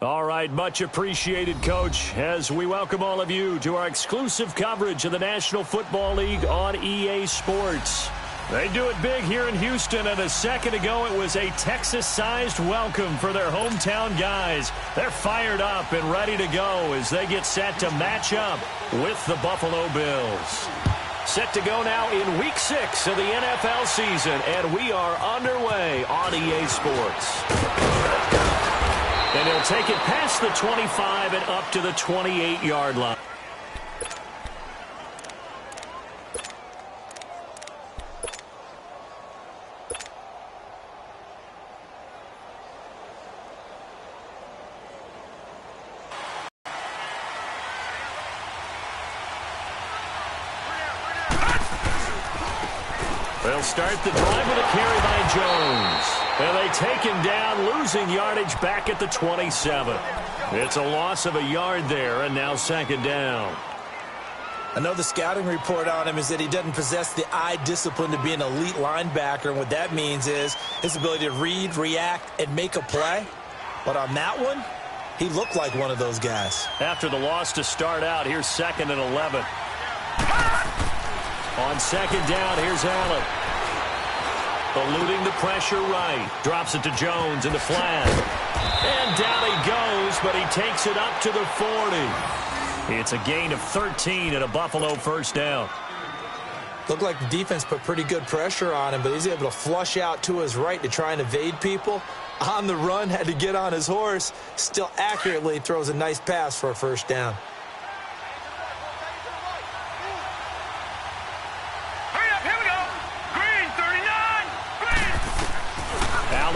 All right, much appreciated, Coach, as we welcome all of you to our exclusive coverage of the National Football League on EA Sports. They do it big here in Houston, and a second ago it was a Texas-sized welcome for their hometown guys. They're fired up and ready to go as they get set to match up with the Buffalo Bills. Set to go now in Week 6 of the NFL season, and we are underway on EA Sports. And he'll take it past the 25 and up to the 28-yard line. They'll start the drive with a carry by Jones. And they take him down, losing yardage back at the 27. It's a loss of a yard there, and now second down. I know the scouting report on him is that he doesn't possess the eye discipline to be an elite linebacker, and what that means is his ability to read, react, and make a play. But on that one, he looked like one of those guys. After the loss to start out, here's 2nd and 11. On second down, here's Allen. Eluding the pressure right. Drops it to Jones in the flat. And down he goes, but he takes it up to the 40. It's a gain of 13 and a Buffalo first down. Looked like the defense put pretty good pressure on him, but he's able to flush out to his right to try and evade people. On the run, had to get on his horse. Still accurately throws a nice pass for a first down.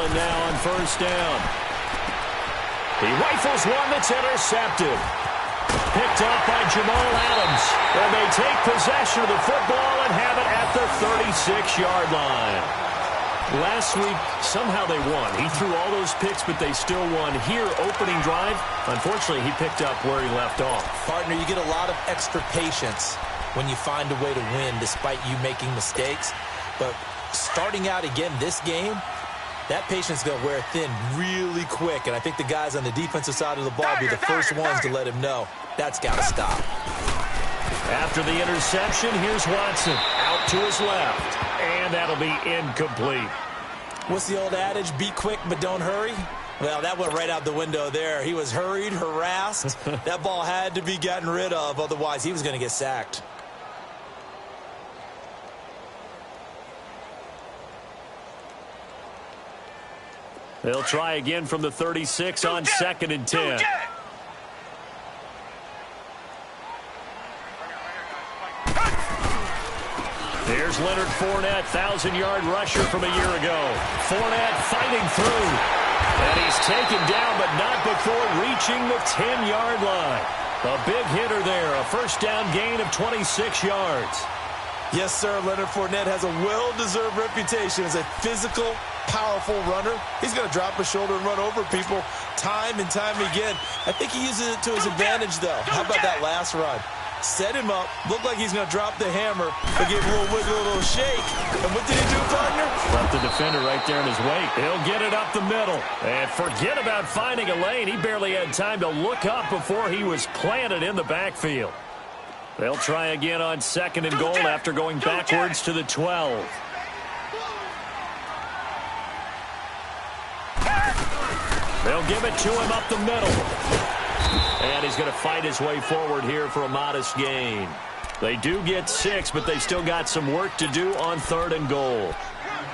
Now on first down. He rifles one that's intercepted. Picked up by Jamal Adams. And they take possession of the football and have it at the 36-yard line. Last week, somehow they won. He threw all those picks, but they still won. Here, opening drive, unfortunately, he picked up where he left off. Partner, you get a lot of extra patience when you find a way to win despite you making mistakes. But starting out again this game, that patience is going to wear thin really quick, and I think the guys on the defensive side of the ball will be the first ones to let him know that's got to stop. After the interception, here's Watson. Out to his left, and that'll be incomplete. What's the old adage? Be quick, but don't hurry? Well, that went right out the window there. He was hurried, harassed. That ball had to be gotten rid of, otherwise he was going to get sacked. They'll try again from the 36 on 2nd and 10. Here's Leonard Fournette, 1,000-yard rusher from a year ago. Fournette fighting through. And he's taken down, but not before reaching the 10-yard line. A big hitter there, a first down gain of 26 yards. Yes, sir, Leonard Fournette has a well-deserved reputation as a physical, powerful runner. He's going to drop his shoulder and run over people time and time again. I think he uses it to his advantage, though. How about that last run? Set him up, looked like he's going to drop the hammer, but gave a little wiggle, a little shake. And what did he do, partner? Left the defender right there in his wake. He'll get it up the middle. And forget about finding a lane. He barely had time to look up before he was planted in the backfield. They'll try again on 2nd and goal after going backwards to the 12. They'll give it to him up the middle. And he's going to fight his way forward here for a modest gain. They do get 6, but they still got some work to do on 3rd and goal.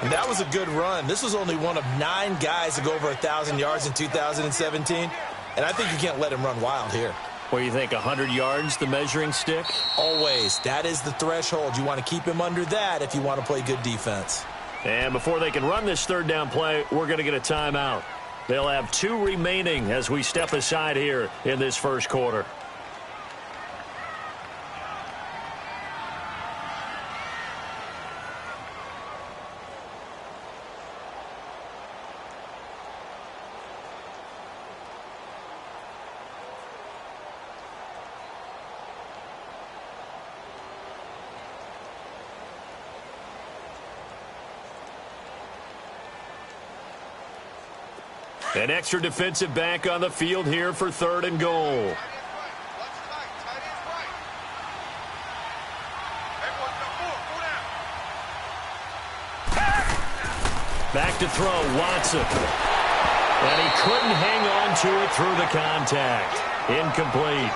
And that was a good run. This was only one of 9 guys to go over 1,000 yards in 2017. And I think you can't let him run wild here. What do you think, 100 yards, the measuring stick? Always. That is the threshold. You want to keep him under that if you want to play good defense. And before they can run this 3rd down play, we're going to get a timeout. They'll have 2 remaining as we step aside here in this first quarter. An extra defensive back on the field here for 3rd and goal. Back to throw, Watson. And he couldn't hang on to it through the contact. Incomplete.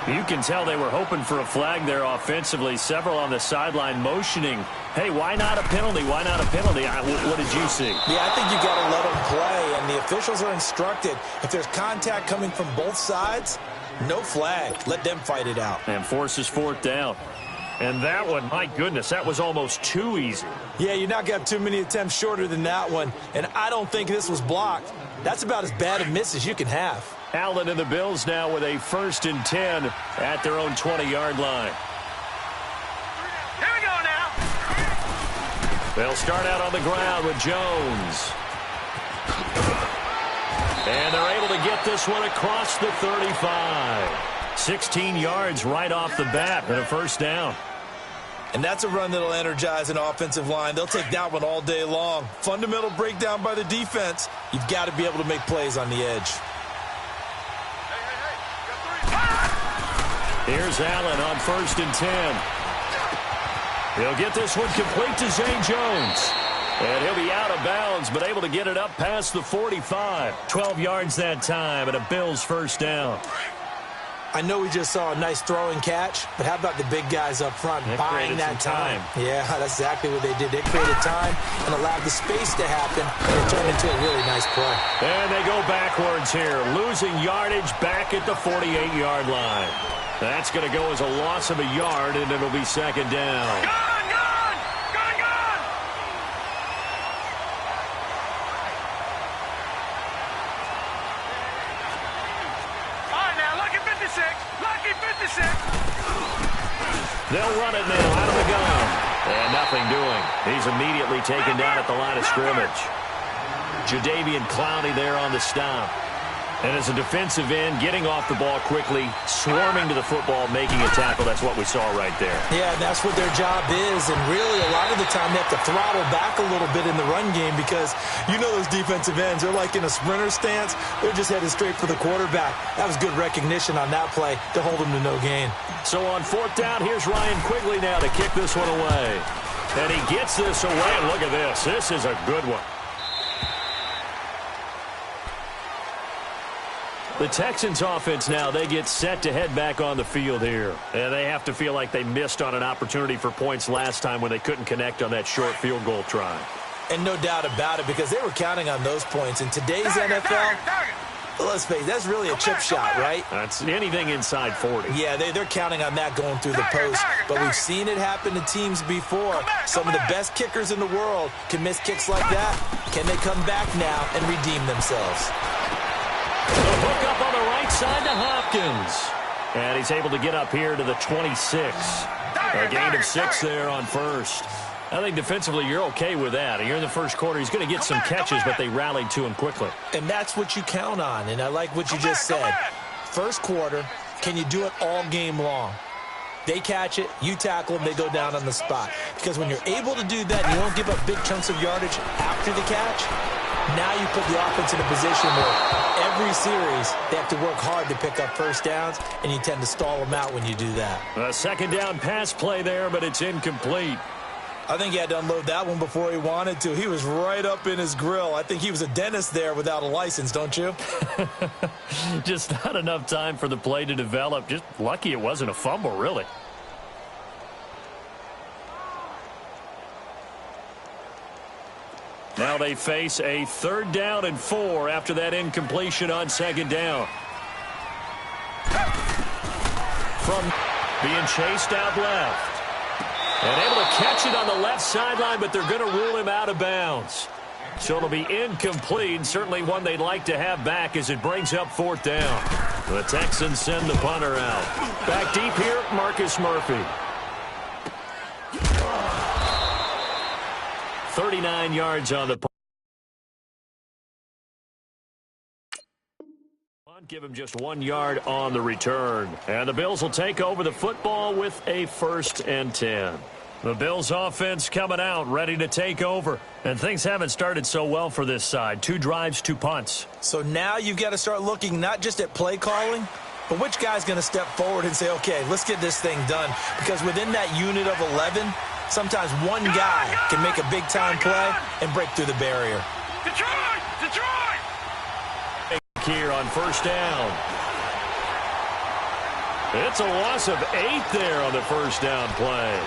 You can tell they were hoping for a flag there offensively. Several on the sideline motioning, hey, why not a penalty? Why not a penalty? What did you see? Yeah, I think you got to let them play, and the officials are instructed. If there's contact coming from both sides, no flag. Let them fight it out. And forces 4th down. And that one, my goodness, that was almost too easy. Yeah, you're not going to have too many attempts shorter than that one, and I don't think this was blocked. That's about as bad a miss as you can have. Allen and the Bills now with a 1st and 10 at their own 20-yard line. Here we go now. They'll start out on the ground with Jones. And they're able to get this one across the 35. 16 yards right off the bat and a 1st down. And that's a run that'll energize an offensive line. They'll take that one all day long. Fundamental breakdown by the defense. You've got to be able to make plays on the edge. Here's Allen on 1st and 10. He'll get this one complete to Zay Jones. And he'll be out of bounds, but able to get it up past the 45. 12 yards that time, and a Bills 1st down. I know we just saw a nice throwing catch, but how about the big guys up front buying that time? Yeah, that's exactly what they did. They created time and allowed the space to happen, and it turned into a really nice play. And they go backwards here, losing yardage back at the 48-yard line. That's going to go as a loss of a yard, and it'll be 2nd down. Gone, gone, gone, gone. All right, now, lucky 56. Lucky 56. They'll run it now out of the gun. And nothing doing. He's immediately taken down at the line of scrimmage. Jadeveon Clowney there on the stop. And as a defensive end, getting off the ball quickly, swarming to the football, making a tackle. That's what we saw right there. Yeah, that's what their job is. And really, a lot of the time, they have to throttle back a little bit in the run game because you know those defensive ends, they're like in a sprinter stance. They're just headed straight for the quarterback. That was good recognition on that play to hold them to no gain. So on 4th down, here's Ryan Quigley now to kick this one away. And he gets this away, and look at this. This is a good one. The Texans offense now, they get set to head back on the field here. And they have to feel like they missed on an opportunity for points last time when they couldn't connect on that short field goal try. And no doubt about it, because they were counting on those points. In today's NFL, let's face it, that's really a chip shot, right? That's anything inside 40. Yeah, they're counting on that going through the post. But we've seen it happen to teams before. Some of the best kickers in the world can miss kicks like that. Can they come back now and redeem themselves? The hook up on the right side to Hopkins. And he's able to get up here to the 26. A gain of 6 there on 1st. I think defensively you're okay with that. You're in the 1st quarter. He's going to get some catches, but they rallied to him quickly. And that's what you count on. And I like what you just said. 1st quarter, can you do it all game long? They catch it, you tackle them, they go down on the spot. Because when you're able to do that, you don't give up big chunks of yardage after the catch. Now you put the offense in a position where every series they have to work hard to pick up 1st downs, and you tend to stall them out when you do that. A 2nd down pass play there, but it's incomplete. I think he had to unload that one before he wanted to. He was right up in his grill. I think he was a dentist there without a license, don't you? Just not enough time for the play to develop. Just lucky it wasn't a fumble, really. Now they face a 3rd down and 4 after that incompletion on 2nd down. From being chased out left. And able to catch it on the left sideline, but they're going to rule him out of bounds. So it'll be incomplete. Certainly one they'd like to have back as it brings up 4th down. The Texans send the punter out. Back deep here, Marcus Murphy. 39 yards on the punt. Give him just 1 yard on the return. And the Bills will take over the football with a 1st and 10. The Bills offense coming out, ready to take over. And things haven't started so well for this side. 2 drives, 2 punts. So now you've got to start looking not just at play calling, but which guy's going to step forward and say, okay, let's get this thing done. Because within that unit of 11, sometimes one guy can make a big-time play and break through the barrier. Detroit! Detroit! Here on first down. It's a loss of 8 there on the first down play.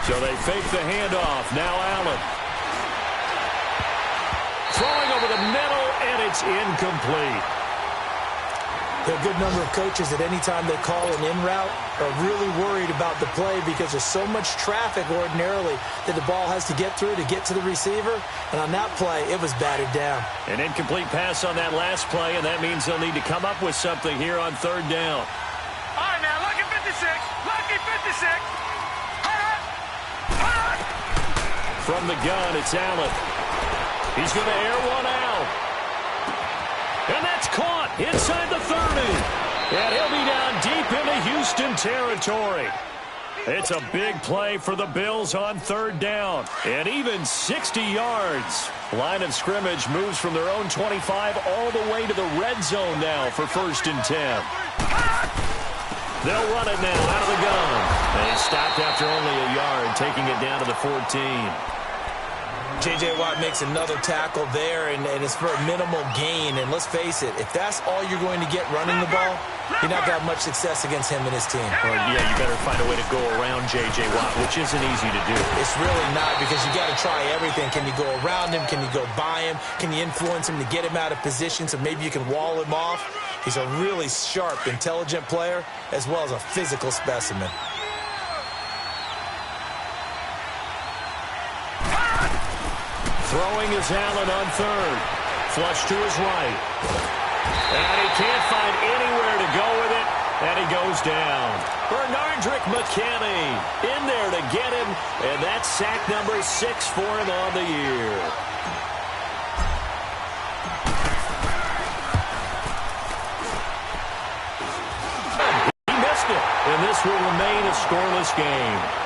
So they fake the handoff. Now Allen. Throwing over the middle, and it's incomplete. There are a good number of coaches at any time they call an in route are really worried about the play because there's so much traffic ordinarily that the ball has to get through to get to the receiver. And on that play, it was batted down. An incomplete pass on that last play, and that means they'll need to come up with something here on third down. All right, now, lucky 56. Lucky 56. From the gun, it's Allen. He's going to air one out. And that's caught inside the 30. And he'll be down deep into Houston territory. It's a big play for the Bills on third down. And even 60 yards. Line of scrimmage moves from their own 25 all the way to the red zone now for 1st and 10. They'll run it now out of the gun. And he stopped after only a yard, taking it down to the 14. J.J. Watt makes another tackle there, and it's for a minimal gain. And let's face it, if that's all you're going to get running the ball, you're not going to have much success against him and his team. Well, yeah, you better find a way to go around J.J. Watt, which isn't easy to do. It's really not, because you got to try everything. Can you go around him? Can you go by him? Can you influence him to get him out of position so maybe you can wall him off? He's a really sharp, intelligent player, as well as a physical specimen. Throwing is Allen on third. Flush to his right. And he can't find anywhere to go with it. And he goes down. Bernardrick McKinney in there to get him. And that's sack number 6 for him on the year. He missed it. And this will remain a scoreless game.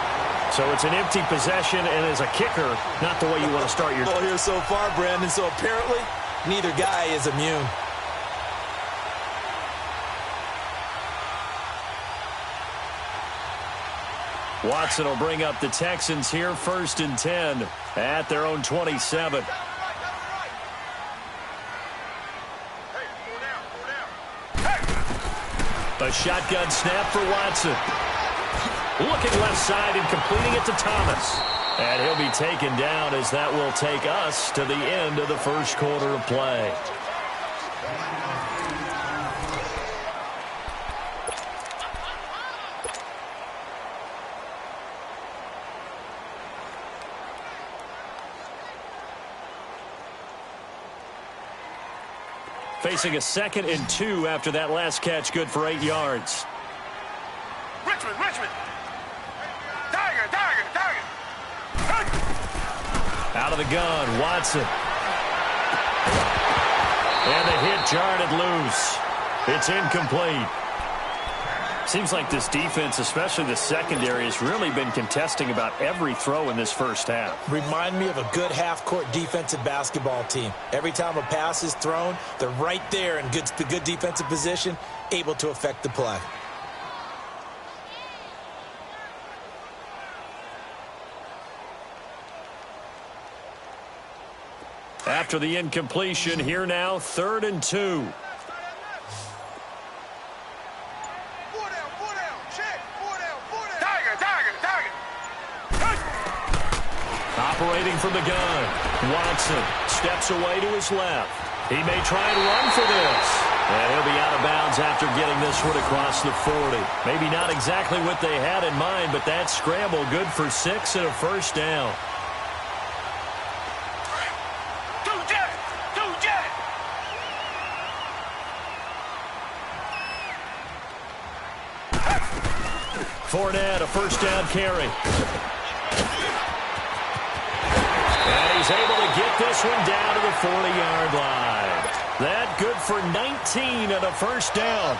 So it's an empty possession, and as a kicker, not the way you want to start your... Well, here so far, Brandon, so apparently neither guy is immune. Watson will bring up the Texans here, 1st and 10 at their own 27. A shotgun snap for Watson. Looking left side and completing it to Thomas. And he'll be taken down as that will take us to the end of the first quarter of play. Facing a 2nd and 2 after that last catch, good for 8 yards. Richmond. Tiger. Out of the gun, Watson. And the hit jarred it loose. It's incomplete. Seems like this defense, especially the secondary, has really been contesting about every throw in this first half. Remind me of a good half-court defensive basketball team. Every time a pass is thrown, they're right there in good defensive position, able to affect the play. After the incompletion, here now, 3rd and 2. Operating from the gun, Watson steps away to his left. He may try and run for this. And he'll be out of bounds after getting this one across the 40. Maybe not exactly what they had in mind, but that scramble good for 6 and a first down. Fournette, a first down carry. And he's able to get this one down to the 40-yard line. That good for 19 and a first down.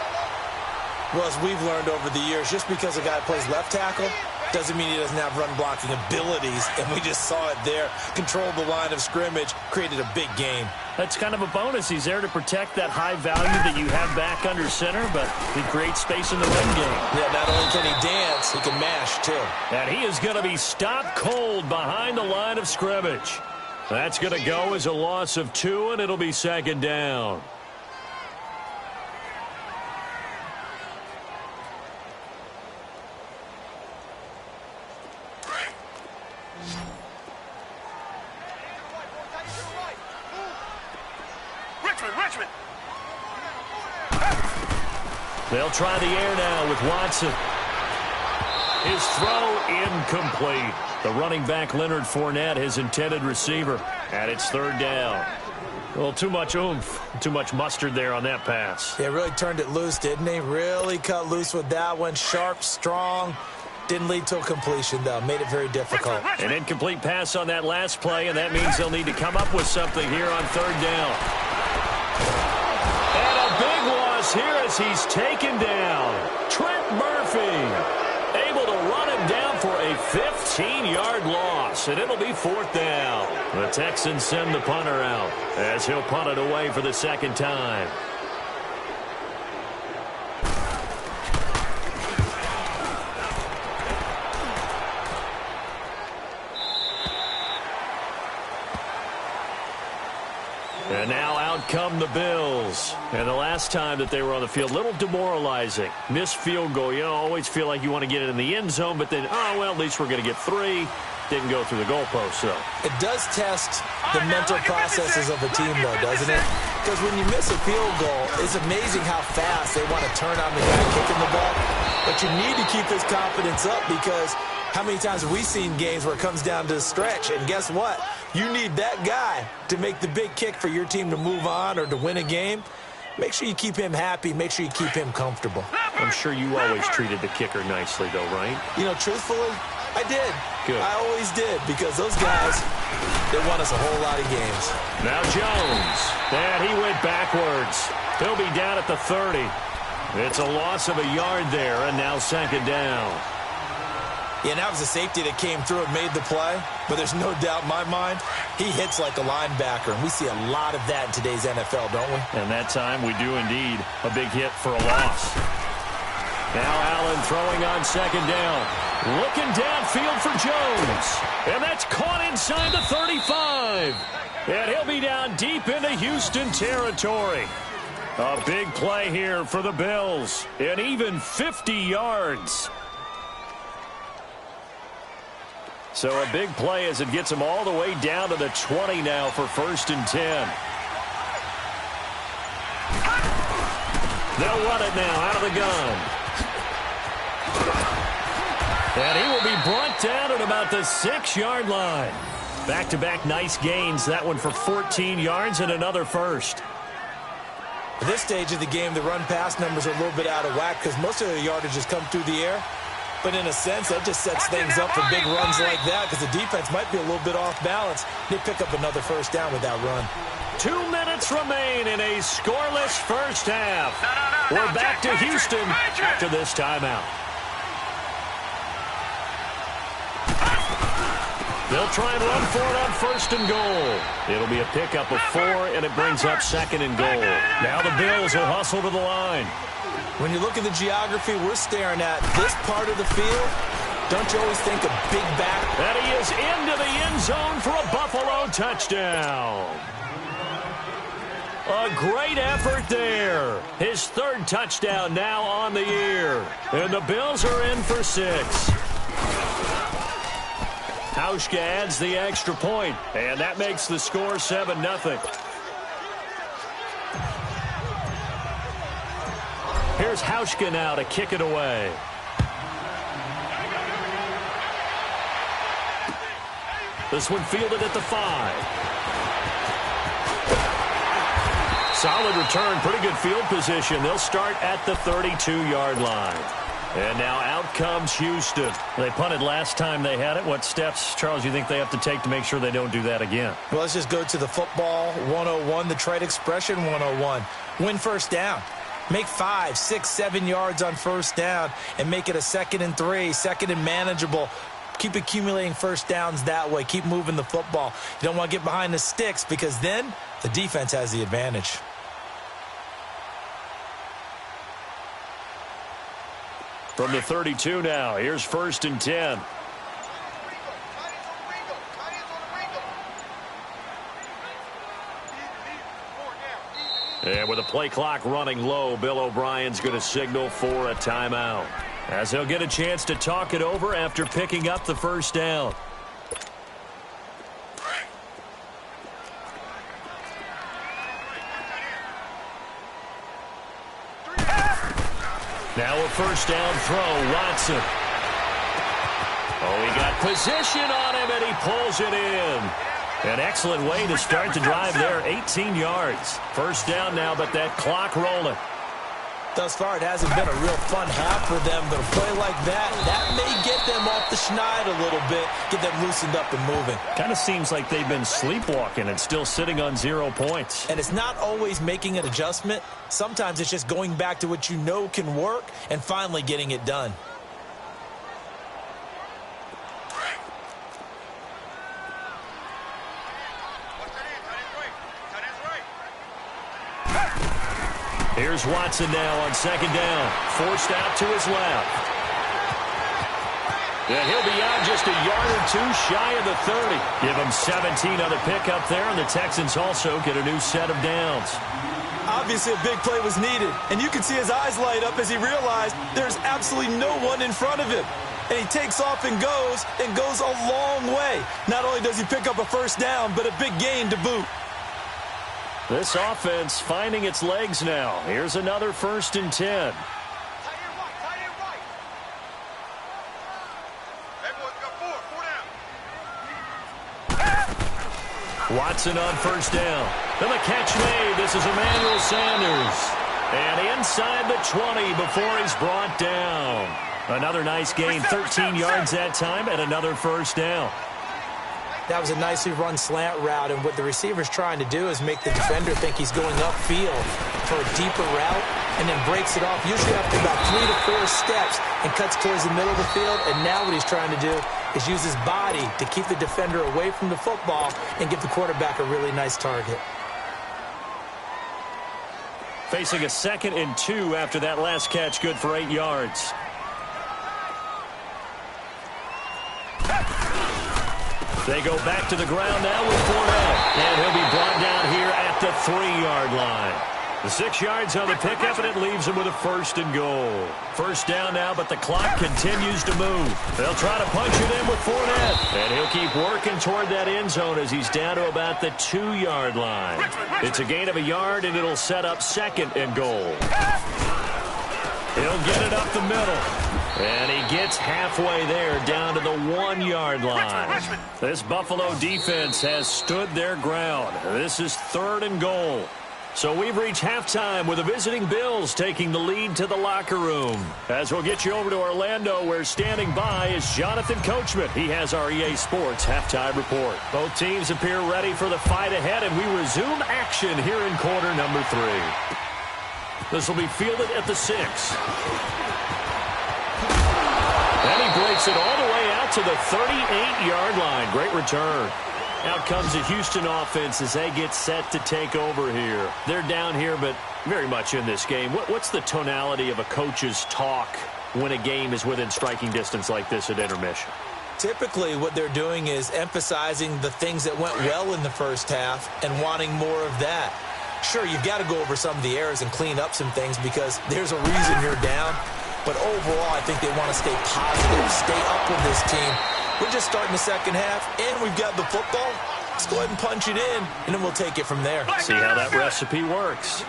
Well, as we've learned over the years, just because a guy plays left tackle doesn't mean he doesn't have run-blocking abilities, and we just saw it there. Controlled the line of scrimmage, created a big game. That's kind of a bonus. He's there to protect that high value that you have back under center, but he creates space in the run game. Yeah, not only can he dance, he can mash, too. And he is going to be stopped cold behind the line of scrimmage. That's going to go as a loss of 2, and it'll be second down. Richmond. They'll try the air now with Watson. His throw incomplete. The running back Leonard Fournette, his intended receiver, and it's third down. Well, too much oomph, too much mustard there on that pass. Yeah, really turned it loose, didn't he? Really cut loose with that one. Sharp, strong. Didn't lead to a completion, though. Made it very difficult. An incomplete pass on that last play, and that means they'll need to come up with something here on third down. And a big loss here as he's taken down. Trent Murphy able to run him down for a 15-yard loss, and it'll be fourth down. The Texans send the punter out as he'll punt it away for the second time. And now out come the Bills. And the last time that they were on the field, a little demoralizing. Missed field goal. You know, always feel like you want to get it in the end zone, but then, oh, well, at least we're going to get 3. Didn't go through the goalpost, though. It does test the mental processes of a team, though, doesn't it? Because when you miss a field goal, it's amazing how fast they want to turn on the guy kicking the ball. But you need to keep his confidence up because how many times have we seen games where it comes down to the stretch? And guess what? You need that guy to make the big kick for your team to move on or to win a game. Make sure you keep him happy. Make sure you keep him comfortable. I'm sure you always treated the kicker nicely, though, right? You know, truthfully, I did. Good. I always did because those guys, they won us a whole lot of games. Now Jones. And he went backwards. He'll be down at the 30. It's a loss of a yard there, and now second down. Yeah, and that was a safety that came through and made the play. But there's no doubt in my mind, he hits like a linebacker. And we see a lot of that in today's NFL, don't we? And that time we do indeed. A big hit for a loss. Now Allen throwing on second down. Looking downfield for Jones. And that's caught inside the 35. And he'll be down deep into Houston territory. A big play here for the Bills. And even 50 yards. So a big play as it gets them all the way down to the 20 now for 1st and 10. They'll run it now out of the gun. And he will be brought down at about the 6-yard line. Back-to-back nice gains. That one for 14 yards and another first. At this stage of the game, the run-pass numbers are a little bit out of whack because most of their yardage has come through the air. But in a sense, that just sets things up for big runs like that because the defense might be a little bit off balance. They pick up another first down with that run. 2 minutes remain in a scoreless first half. We're back to Houston after this timeout. They'll try and run for it on 1st and goal. It'll be a pickup of 4, and it brings up 2nd and goal. Now the Bills will hustle to the line. When you look at the geography we're staring at, this part of the field, don't you always think of big back? And he is into the end zone for a Buffalo touchdown. A great effort there. His 3rd touchdown now on the year. And the Bills are in for 6. Hauschka adds the extra point, and that makes the score 7-0. Here's Hauschka now to kick it away. This one fielded at the 5. Solid return, pretty good field position. They'll start at the 32-yard line. And now out comes Houston. They punted last time they had it. What steps, Charles, you think they have to take to make sure they don't do that again? Well, let's just go to the football 101, the trade expression 101. Win first down. Make 5, 6, 7 yards on first down and make it a 2nd and 3, 2nd and manageable. Keep accumulating first downs that way. Keep moving the football. You don't want to get behind the sticks because then the defense has the advantage. From the 32 now, here's 1st and 10. And with the play clock running low, Bill O'Brien's going to signal for a timeout, as he'll get a chance to talk it over after picking up the first down. Now a first down throw, Watson. Oh, he got position on him, and he pulls it in. An excellent way to start the drive there, 18 yards. First down now, but that clock rolling. Thus far, it hasn't been a real fun half for them, but a play like that may get them off the schneid a little bit, get them loosened up and moving. Kind of seems like they've been sleepwalking and still sitting on 0 points. And it's not always making an adjustment. Sometimes it's just going back to what you know can work and finally getting it done. Here's Watson now on 2nd down. Forced out to his left. And he'll be out just a yard or two shy of the 30. Give him 17 on the pickup there, and the Texans also get a new set of downs. Obviously, a big play was needed, and you can see his eyes light up as he realized there's absolutely no one in front of him. And he takes off and goes a long way. Not only does he pick up a first down, but a big gain to boot. This offense finding its legs now. Here's another 1st and 10. Watson on first down. And the catch made. This is Emmanuel Sanders. And inside the 20 before he's brought down. Another nice gain, 13 yards that time, and another first down. That was a nicely run slant route, and what the receiver's trying to do is make the defender think he's going upfield for a deeper route and then breaks it off, usually after about 3 to 4 steps, and cuts towards the middle of the field. And now what he's trying to do is use his body to keep the defender away from the football and give the quarterback a really nice target. Facing a 2nd and 2 after that last catch, good for 8 yards. They go back to the ground now with Fournette. And he'll be brought down here at the 3-yard line. The 6 yards on the pickup, and it leaves him with a 1st and goal. First down now, but the clock continues to move. They'll try to punch it in with Fournette. And he'll keep working toward that end zone as he's down to about the 2-yard line. It's a gain of a yard, and it'll set up 2nd and goal. He'll get it up the middle. And he gets halfway there, down to the 1-yard line. This Buffalo defense has stood their ground. This is 3rd and goal. So we've reached halftime with the visiting Bills taking the lead to the locker room. As we'll get you over to Orlando, where standing by is Jonathan Coachman. He has our EA Sports halftime report. Both teams appear ready for the fight ahead, and we resume action here in quarter number 3. This will be fielded at the 6. And he breaks it all the way out to the 38-yard line. Great return. Out comes the Houston offense as they get set to take over here. They're down here, but very much in this game. What's the tonality of a coach's talk when a game is within striking distance like this at intermission? Typically, what they're doing is emphasizing the things that went well in the first half and wanting more of that. Sure, you've got to go over some of the errors and clean up some things because there's a reason you're down. But overall, I think they want to stay positive, stay up with this team. We're just starting the second half, and we've got the football. Let's go ahead and punch it in, and then we'll take it from there. See how that recipe works.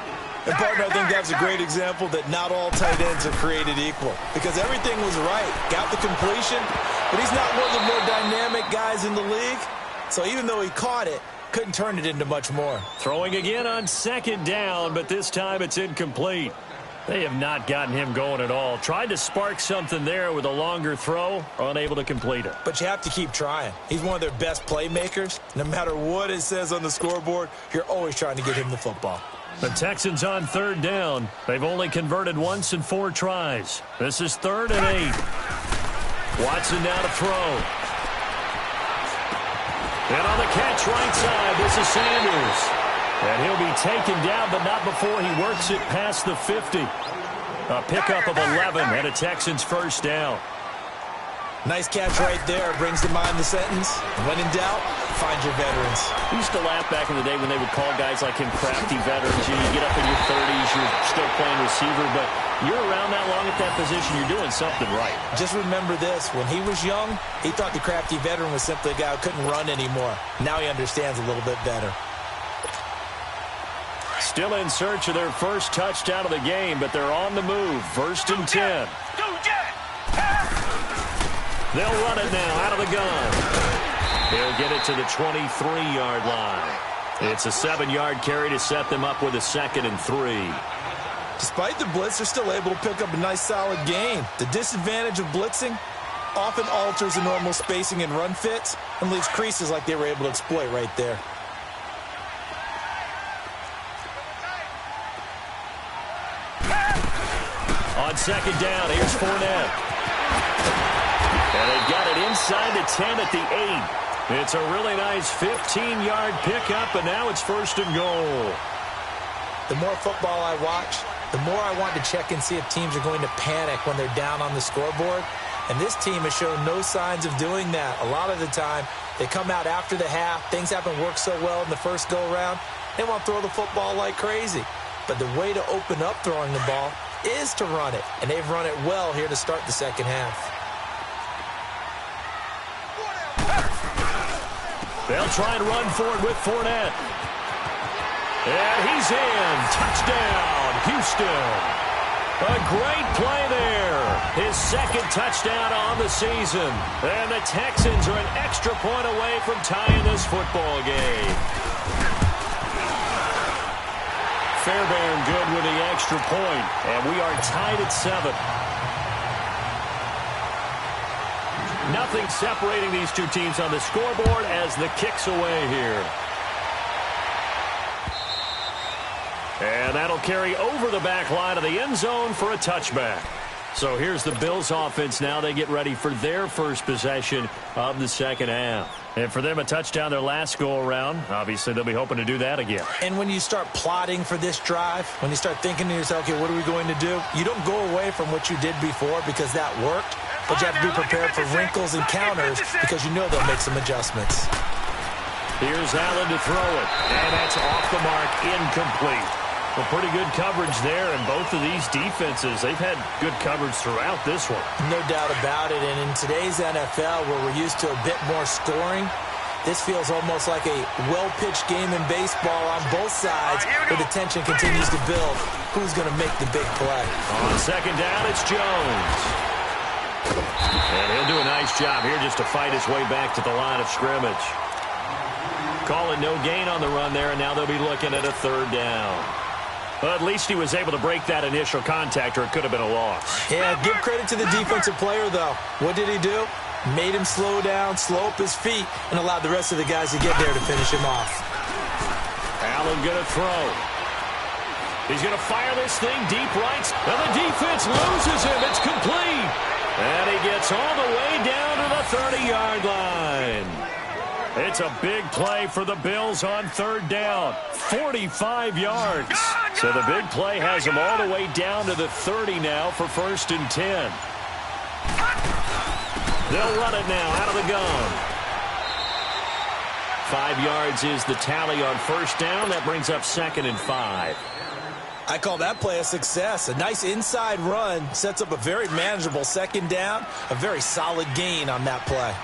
And, partner, I think that's a great example that not all tight ends are created equal because everything was right. Got the completion, but he's not one of the more dynamic guys in the league. So even though he caught it, couldn't turn it into much more. Throwing again on 2nd down, but this time it's incomplete. They have not gotten him going at all. Tried to spark something there with a longer throw, unable to complete it. But you have to keep trying. He's one of their best playmakers. No matter what it says on the scoreboard, you're always trying to get him the football. The Texans on third down. They've only converted once in 4 tries. This is 3rd and 8. Watson now to throw. And on the catch right side, this is Sanders. And he'll be taken down, but not before he works it past the 50. A pickup of 11 and a Texans first down. Nice catch right there. Brings to mind the sentence, when in doubt, find your veterans. We used to laugh back in the day when they would call guys like him crafty veterans. You get up in your 30s, you're still playing receiver, but you're around that long at that position, you're doing something right. Just remember this. When he was young, he thought the crafty veteran was simply a guy who couldn't run anymore. Now he understands a little bit better. Still in search of their first touchdown of the game, but they're on the move. 1st and 10. They'll run it now out of the gun. He'll get it to the 23-yard line. It's a 7-yard carry to set them up with a 2nd and 3. Despite the blitz, they're still able to pick up a nice solid gain. The disadvantage of blitzing often alters the normal spacing and run fits and leaves creases like they were able to exploit right there. On 2nd down, here's Fournette. And they've got it inside the 10 at the 8. It's a really nice 15-yard pickup, and now it's 1st and goal. The more football I watch, the more I want to check and see if teams are going to panic when they're down on the scoreboard. And this team has shown no signs of doing that. A lot of the time, they come out after the half. Things haven't worked so well in the first go-around. They want to throw the football like crazy. But the way to open up throwing the ball is to run it. And they've run it well here to start the second half. They'll try and run for it with Fournette. And he's in. Touchdown, Houston. A great play there. His 2nd touchdown on the season. And the Texans are an extra point away from tying this football game. Fairbairn good with the extra point. And we are tied at 7. Nothing separating these two teams on the scoreboard as the kick's away here. And that'll carry over the back line of the end zone for a touchback. So here's the Bills offense now. They get ready for their first possession of the second half. And for them, a touchdown their last go-around. Obviously, they'll be hoping to do that again. And when you start plotting for this drive, when you start thinking to yourself, okay, what are we going to do? You don't go away from what you did before because that worked. But you have to be prepared for wrinkles and counters because you know they'll make some adjustments. Here's Allen to throw it. And that's off the mark, incomplete. Well, pretty good coverage there, and both of these defenses, they've had good coverage throughout this one. No doubt about it, and in today's NFL, where we're used to a bit more scoring, this feels almost like a well-pitched game in baseball on both sides, where the tension continues to build. Who's going to make the big play? On 2nd down, it's Jones. And he'll do a nice job here just to fight his way back to the line of scrimmage. Call it no gain on the run there, and now they'll be looking at a 3rd down. Well, at least he was able to break that initial contact, or it could have been a loss. Yeah, give credit to the defensive player, though. What did he do? Made him slow down, slow up his feet, and allowed the rest of the guys to get there to finish him off. Allen going to throw. He's going to fire this thing deep right. And the defense loses him. It's complete. And he gets all the way down to the 30-yard line. It's a big play for the Bills on 3rd down. 45 yards. So the big play has them all the way down to the 30 now for 1st and 10. They'll run it now out of the gun. 5 yards is the tally on 1st down. That brings up 2nd and 5. I call that play a success. A nice inside run sets up a very manageable 2nd down. A very solid gain on that play.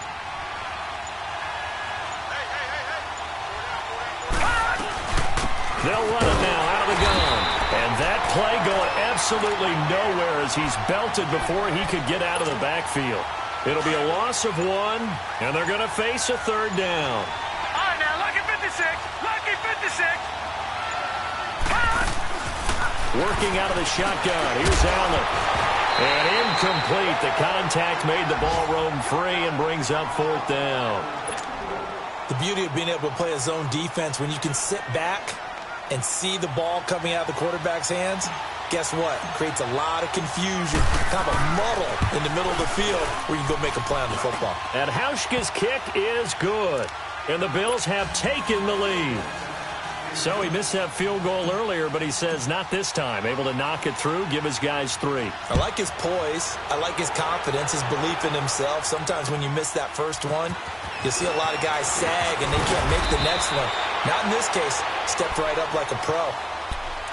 They'll run it now out of the gun. And that play going absolutely nowhere as he's belted before he could get out of the backfield. It'll be a loss of 1, and they're going to face a 3rd down. All right, now, lucky 56. Lucky 56. Working out of the shotgun. Here's Allen. And incomplete. The contact made the ball roam free and brings up fourth down. The beauty of being able to play a zone defense when you can sit back and see the ball coming out of the quarterback's hands, guess what? Creates a lot of confusion, kind of a muddle in the middle of the field where you can go make a play on the football. And Hauschka's kick is good. And the Bills have taken the lead. So he missed that field goal earlier, but he says not this time. Able to knock it through, give his guys 3. I like his poise. I like his confidence, his belief in himself. Sometimes when you miss that first one, you'll see a lot of guys sag and they can't make the next one. Not in this case. Stepped right up like a pro.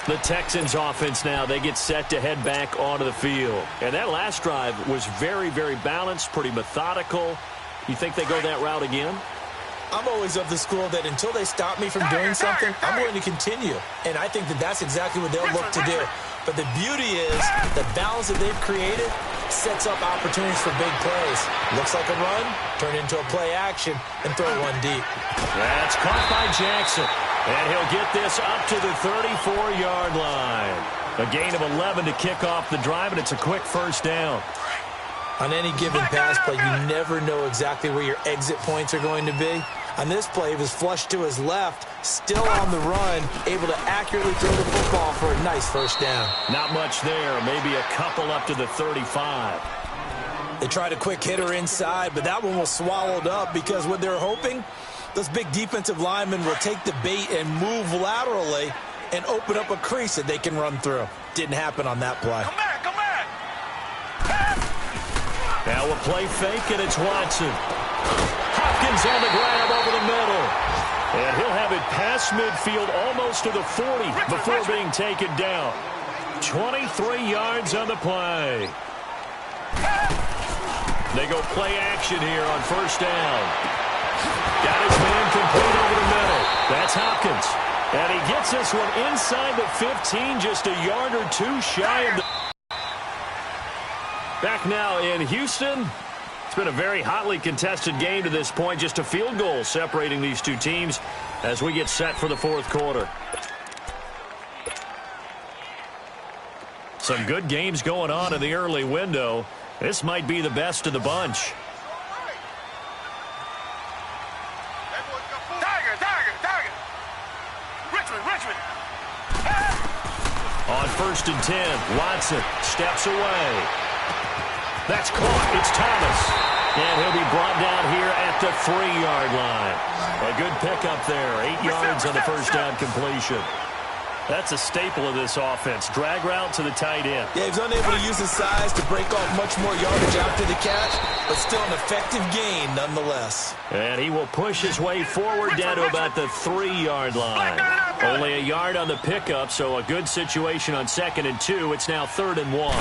The Texans offense now, they get set to head back onto the field. And that last drive was very, very balanced, pretty methodical. You think they go that route again? I'm always of the school that until they stop me from doing something, I'm going to continue. And I think that that's exactly what they'll look to do. But the beauty is the balance that they've created sets up opportunities for big plays. Looks like a run, turn into a play action, and throw one deep. That's caught by Jackson. And he'll get this up to the 34-yard line. A gain of 11 to kick off the drive, and it's a quick first down. On any given pass play, you never know exactly where your exit points are going to be. On this play, he was flushed to his left, still on the run, able to accurately throw the football for a nice first down. Not much there, maybe a couple up to the 35. They tried a quick hitter inside, but that one was swallowed up because what they're hoping, those big defensive linemen will take the bait and move laterally and open up a crease that they can run through. Didn't happen on that play. Come back, come back. Now a play fake, and it's Watson. Hopkins on the grab over the middle. And he'll have it past midfield almost to the 40 before being taken down. 23 yards on the play. They go play action here on first down. Got his man complete over the middle. That's Hopkins. And he gets this one inside the 15, just a yard or two shy of the... Back now in Houston. It's been a very hotly contested game to this point. Just a field goal separating these two teams as we get set for the fourth quarter. Some good games going on in the early window. This might be the best of the bunch. Tiger. Richmond. On 1st and 10, Watson steps away. That's caught. It's Thomas. And he'll be brought down here at the 3-yard line. A good pickup there. 8 yards on the first down completion. That's a staple of this offense. Drag route to the tight end. Yeah, he's unable to use his size to break off much more yardage after the catch, but still an effective gain nonetheless. And he will push his way forward down to about the 3-yard line. Only a yard on the pickup, so a good situation on 2nd and 2. It's now 3rd and 1.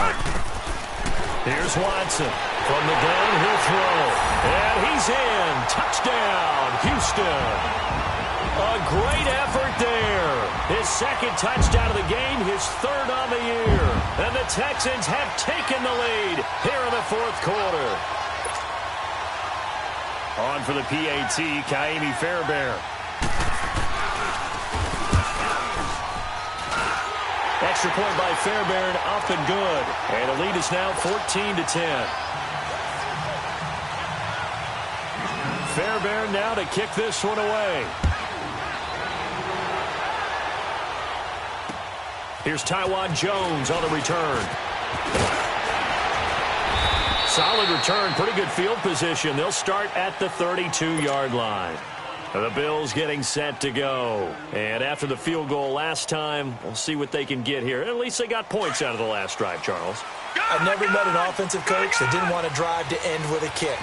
Here's Watson. From the gun, he'll throw. And he's in. Touchdown, Houston. A great effort there. His 2nd touchdown of the game, his 3rd on the year. And the Texans have taken the lead here in the 4th quarter. On for the PAT, Kaimi Fairbairn. Extra point by Fairbairn, up and good. And the lead is now 14-10. Fairbairn now to kick this one away. Here's Taiwan Jones on the return. Solid return, pretty good field position. They'll start at the 32-yard line. The Bills getting set to go. And after the field goal last time, we'll see what they can get here. At least they got points out of the last drive, Charles. I've never met an offensive coach that didn't want to drive to end with a kick.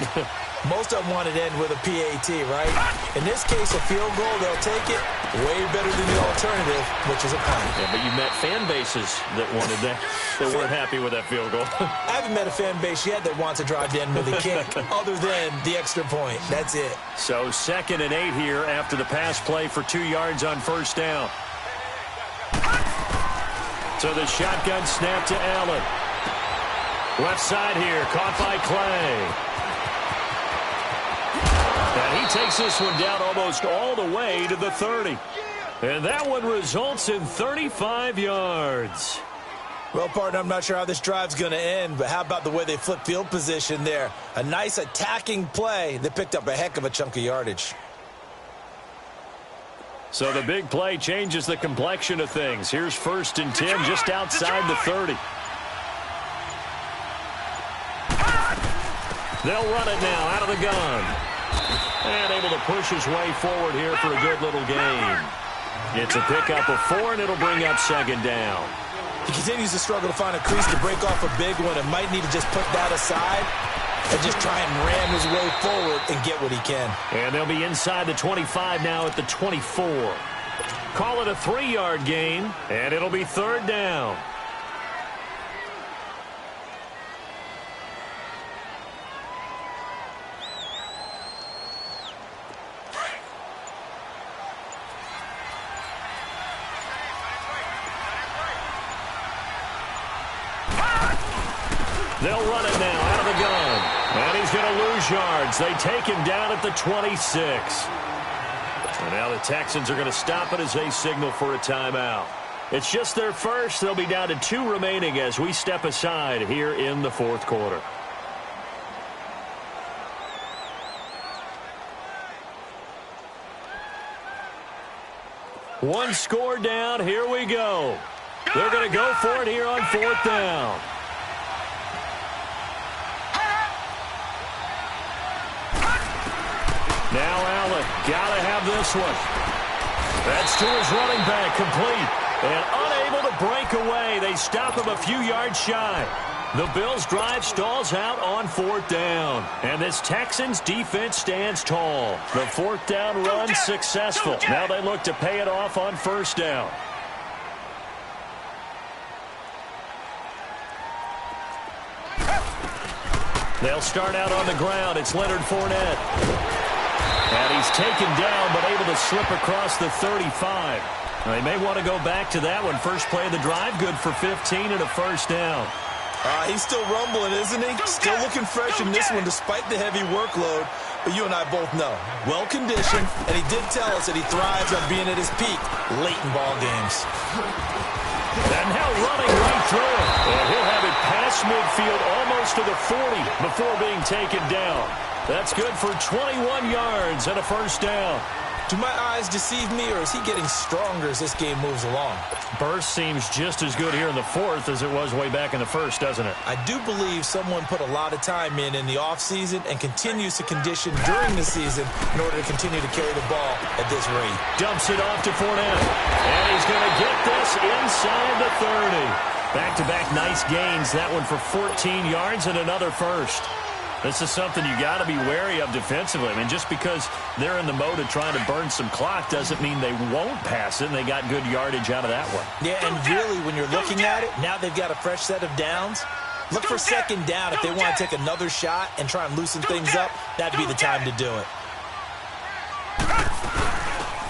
Most of them wanted to end with a PAT, right? In this case, a field goal, they'll take it. Way better than the alternative, which is a punt. Yeah, but you met fan bases that wanted that, that weren't happy with that field goal. I haven't met a fan base yet that wants to drive to end with a kick, other than the extra point. That's it. So 2nd and 8 here after the pass play for 2 yards on first down. So the shotgun snap to Allen. Left side here, caught by Clay. And he takes this one down almost all the way to the 30. And that one results in 35 yards. Well, partner, I'm not sure how this drive's going to end, but how about the way they flip field position there? A nice attacking play that picked up a heck of a chunk of yardage. So the big play changes the complexion of things. Here's 1st and 10 just outside the 30. They'll run it now out of the gun. And able to push his way forward here for a good little gain. It's a pickup of 4, and it'll bring up 2nd down. He continues to struggle to find a crease to break off a big one and might need to just put that aside and just try and ram his way forward and get what he can. And they'll be inside the 25 now at the 24. Call it a 3-yard gain, and it'll be 3rd down. They'll run it now out of the gun. And he's going to lose yards. They take him down at the 26. And now the Texans are going to stop it as they signal for a timeout. It's just their first. They'll be down to 2 remaining as we step aside here in the 4th quarter. One score down. Here we go. They're going to go for it here on 4th down. Now Allen, got to have this one. That's to his running back, complete. And unable to break away. They stop him a few yards shy. The Bills' drive stalls out on 4th down. And this Texans defense stands tall. The 4th down run successful. Now they look to pay it off on 1st down. They'll start out on the ground. It's Leonard Fournette. And he's taken down, but able to slip across the 35. They may want to go back to that one. First play of the drive, good for 15 and a 1st down. He's still rumbling, isn't he? Still looking fresh in this one despite the heavy workload. But you and I both know, well-conditioned, and he did tell us that he thrives on being at his peak late in ball games. And now running right through it. And he'll have it past midfield almost to the 40 before being taken down. That's good for 21 yards and a 1st down. Do my eyes deceive me, or is he getting stronger as this game moves along? Burst seems just as good here in the 4th as it was way back in the 1st, doesn't it? I do believe someone put a lot of time in the offseason and continues to condition during the season in order to continue to carry the ball at this rate. Dumps it off to Fournette. And he's going to get this inside the 30. Back-to-back nice gains. That one for 14 yards and another 1st. This is something you got to be wary of defensively. I mean, just because they're in the mode of trying to burn some clock doesn't mean they won't pass it, and they got good yardage out of that one. Yeah, and really, when you're looking at it, now they've got a fresh set of downs. Look for 2nd down if they want to take another shot and try and loosen things up. That'd be the time to do it.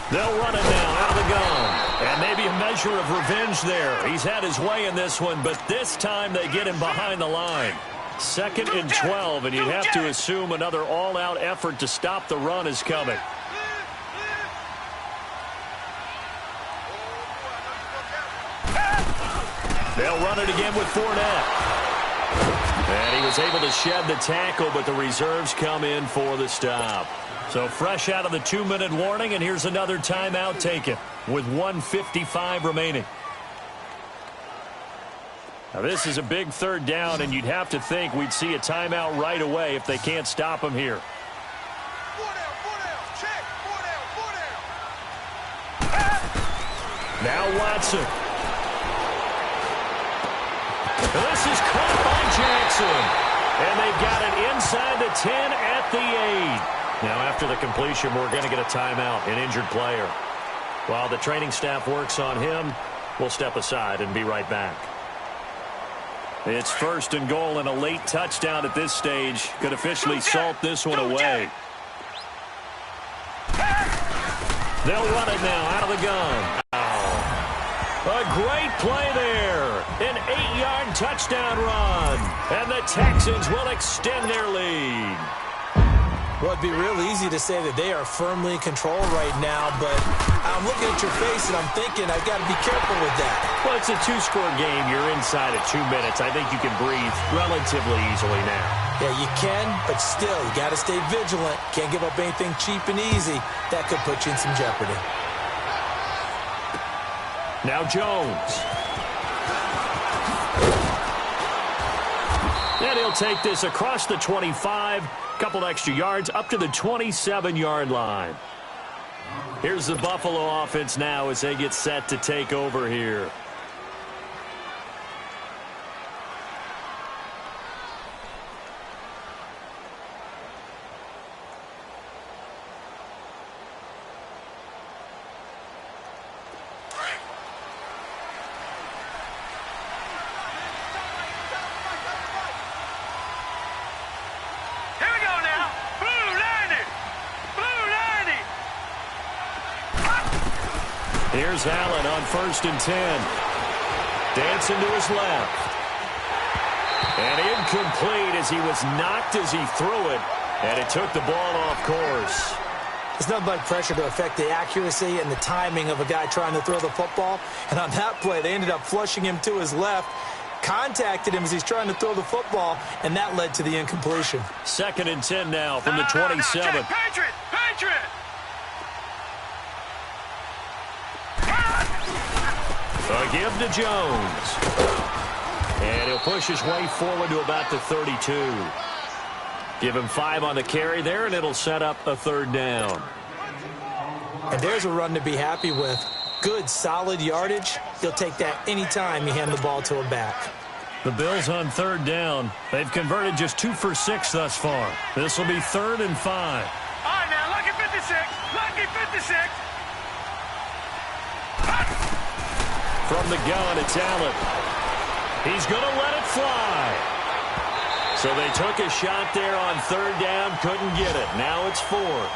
They'll run it now out of the gun. And maybe a measure of revenge there. He's had his way in this one, but this time they get him behind the line. 2nd and 12, and you'd have to assume another all-out effort to stop the run is coming. They'll run it again with Fournette. And he was able to shed the tackle, but the reserves come in for the stop. So fresh out of the 2-minute warning, and here's another timeout taken with 1:55 remaining. Now, this is a big 3rd down, and you'd have to think we'd see a timeout right away if they can't stop him here. Now Watson. This is caught by Jackson. And they've got it inside the 10 at the 8. Now, after the completion, we're going to get a timeout, an injured player. While the training staff works on him, we'll step aside and be right back. It's 1st and goal, and a late touchdown at this stage could officially salt this one away. They'll run it now out of the gun. A great play there. An 8-yard touchdown run. And the Texans will extend their lead. Well, it'd be real easy to say that they are firmly in control right now, but I'm looking at your face and I'm thinking I've got to be careful with that. Well, it's a two-score game. You're inside of 2 minutes. I think you can breathe relatively easily now. Yeah, you can, but still, you got to stay vigilant. Can't give up anything cheap and easy. That could put you in some jeopardy. Now Jones. And he'll take this across the 25. Couple extra yards up to the 27-yard line. Here's the Buffalo offense now as they get set to take over here. Here's Allen on 1st and 10. Dancing to his left. And incomplete as he was knocked as he threw it. And it took the ball off course. There's nothing like pressure to affect the accuracy and the timing of a guy trying to throw the football. And on that play, they ended up flushing him to his left. Contacted him as he's trying to throw the football, and that led to the incompletion. 2nd and 10 now from the 27. Patriot! A give to Jones. And he'll push his way forward to about the 32. Give him 5 on the carry there, and it'll set up a 3rd down. And there's a run to be happy with. Good, solid yardage. He'll take that anytime you hand the ball to a back. The Bills on 3rd down. They've converted just 2 for 6 thus far. This will be 3rd and 5. All right, now, lucky 56. Lucky 56. From the gun, it's Allen. He's going to let it fly. So they took a shot there on 3rd down, couldn't get it. Now it's 4th.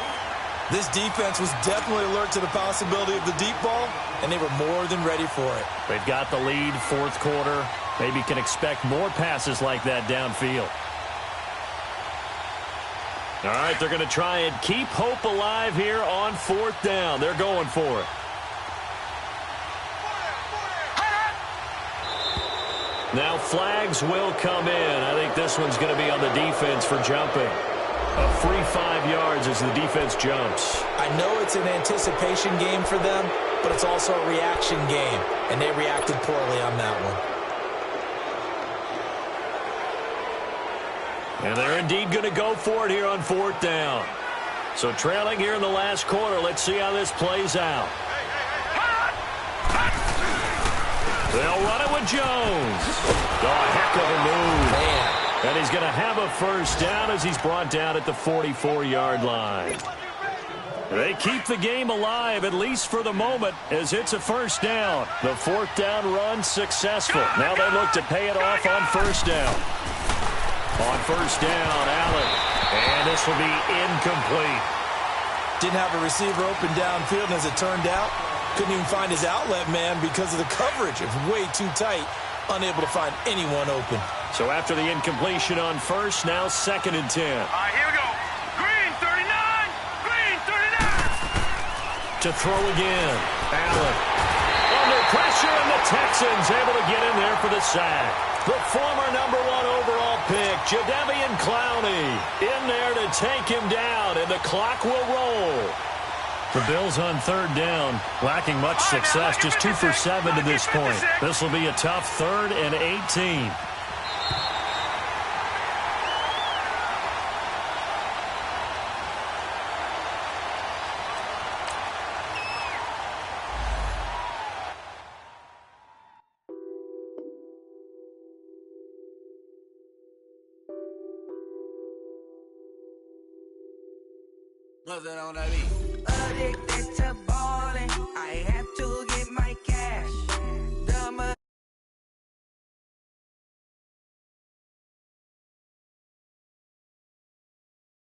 This defense was definitely alert to the possibility of the deep ball, and they were more than ready for it. They've got the lead, 4th quarter. Maybe can expect more passes like that downfield. All right, they're going to try and keep hope alive here on 4th down. They're going for it. Now flags will come in. I think this one's going to be on the defense for jumping. A free 5 yards as the defense jumps. I know it's an anticipation game for them, but it's also a reaction game, and they reacted poorly on that one. And they're indeed going to go for it here on 4th down. So trailing here in the last quarter, let's see how this plays out. They'll run it with Jones. Oh, heck of a move. Man. And he's going to have a 1st down as he's brought down at the 44-yard line. They keep the game alive, at least for the moment, as it's a 1st down. The 4th down run successful. Now they look to pay it off on 1st down. On 1st down, Allen. And this will be incomplete. Didn't have a receiver open downfield, and as it turned out, couldn't even find his outlet man because of the coverage. It was way too tight. Unable to find anyone open. So after the incompletion on 1st, now 2nd and 10. All right, here we go. Green 39. Green 39. To throw again. Allen. Under pressure, and the Texans able to get in there for the sack. The former #1 overall pick, Jadeveon Clowney, in there to take him down, and the clock will roll. The Bills on 3rd down, lacking much success, just 2 for 7 to this point. This will be a tough 3rd and 18. Nothing on that beat. Addicted to ballin', I have to get my cash.